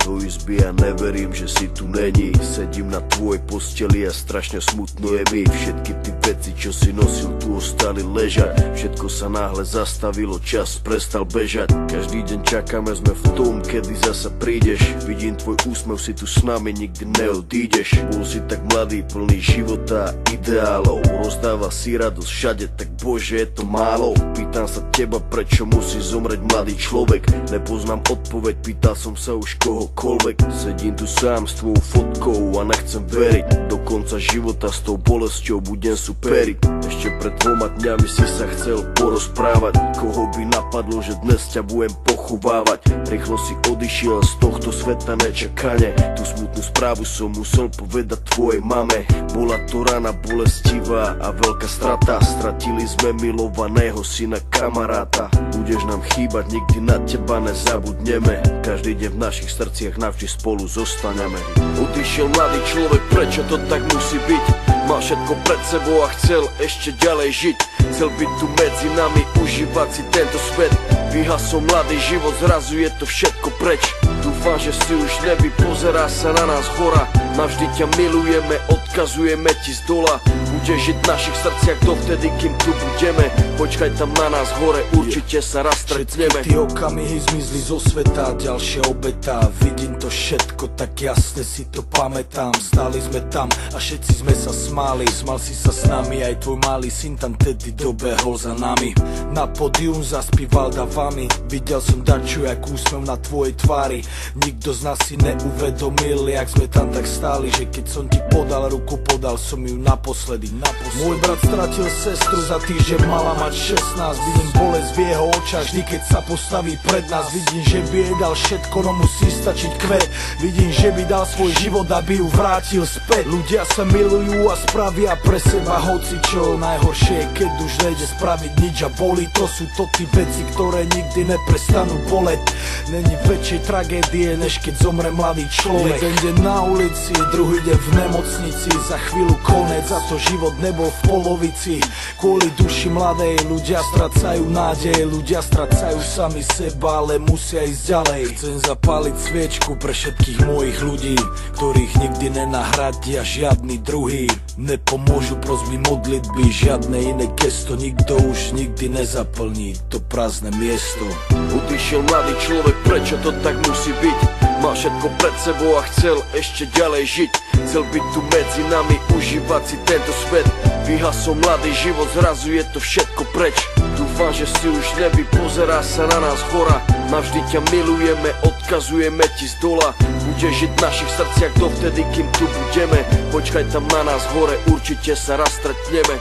do izby a neverím, že si tu není. Sedím na tvojej posteli a strašne smutno je mi. Všetky ty veci, čo si nosil, tu ostali ležať. Všetko sa náhle zastavilo, čas prestal bežať. Každý deň čakáme, sme v tom, kedy zasa prídeš. Vidím tvoj úsmev, si tu s nami, nikdy neodídeš. Bol si tak mladý, plný života a ideálov. Rozdáva si radosť všade, tak bože, je to málo. Pýtam sa teba, prečo musí zomrieť mladý človek. Nepoznám odpoveď, pýtal som sa už kohokoľvek. Sedím tu sám s tvojou fotkou a nechcem veriť. Do konca života s tou bolesťou budem superiť. Ešte pred 2 dňami si sa chcel porozprávať. Koho by napadlo, že dnes ťa budem pochovávať. Rýchlo si odišiel z tohto sveta nečakane. Tú smutnú správu som musel povedať tvojej mame. Bola to rana bolestivá a veľká strata. Stratili sme milovaného syna, kamaráta. Budeš nám chýbať, nikdy na teba nezabudneme. Každý deň v našich srdciach navždy spolu zostaneme. Odišiel mladý človek, prečo to tak musí byť? Mal všetko pred sebou a chcel ešte ďalej žiť. Chcel byť tu medzi nami, užívať si tento svet. Vyhasol mladý život, zrazu je to všetko preč. Dúfam, že si už nebi, pozerá sa na nás hora. Navždy ťa milujeme, odkazujeme ti z dola. Budeš žiť v našich srdciach dovtedy, kým tu budeme. Počkaj tam na nás hore, určite sa raz stretneme. Všetky tie okamihy zmizli zo sveta, ďalšia obeta. Vidím to všetko, tak jasne si to pamätám. Stáli sme tam a všetci sme sa smáli. Smal si sa s nami, aj tvoj malý syn tam tedy dobehol za nami. Na pódium zaspíval davami. Videl som dačo, jak úsmev na tvojej tvári. Nikto z nás si neuvedomil, jak sme tam tak stáli, že keď som ti podal ruku, podal som ju naposledy. Môj brat stratil sestru, za týždeň mala mať 16. Vidím bolesť v jeho očách, vždy keď sa postaví pred nás. Vidím, že by jej dal všetko, no musí stačiť kvet. Vidím, že by dal svoj život, aby ju vrátil späť. Ľudia sa milujú a spravia pre seba hocičo. Najhoršie je, keď už nejde spraviť nič a boli. To sú to tí veci, ktoré nikdy neprestanú boleť. Není väčšej tragédie, než keď zomre mladý človek. Jeden deň na ulici, druhý deň v nemocnici. Za chvíľu konec, za to život nebol v polovici. Kvôli duši mladej ľudia stracajú nádej. Ľudia stracajú sami seba, ale musia ísť ďalej. Chcem zapáliť sviečku pre všetkých mojich ľudí, ktorých nikdy nenahradia žiadny druhý. Nepomôžu prosby modlitby, žiadne iné gesto. Nikto už nikdy nezaplní to prázdne miesto. Odišiel mladý človek, prečo to tak musí byť? Mal všetko pred sebou a chcel ešte ďalej žiť. Chcel byť tu medzi nami, užívať si tento svet. Vyhasol mladý život, zrazu je to všetko preč. Dúfam, že si už nebi, pozerá sa na nás hora. Navždy ťa milujeme, odkazujeme ti z dola. Budeš žiť v našich srdciach dovtedy, kým tu budeme. Počkaj tam na nás hore, určite sa raz stretneme.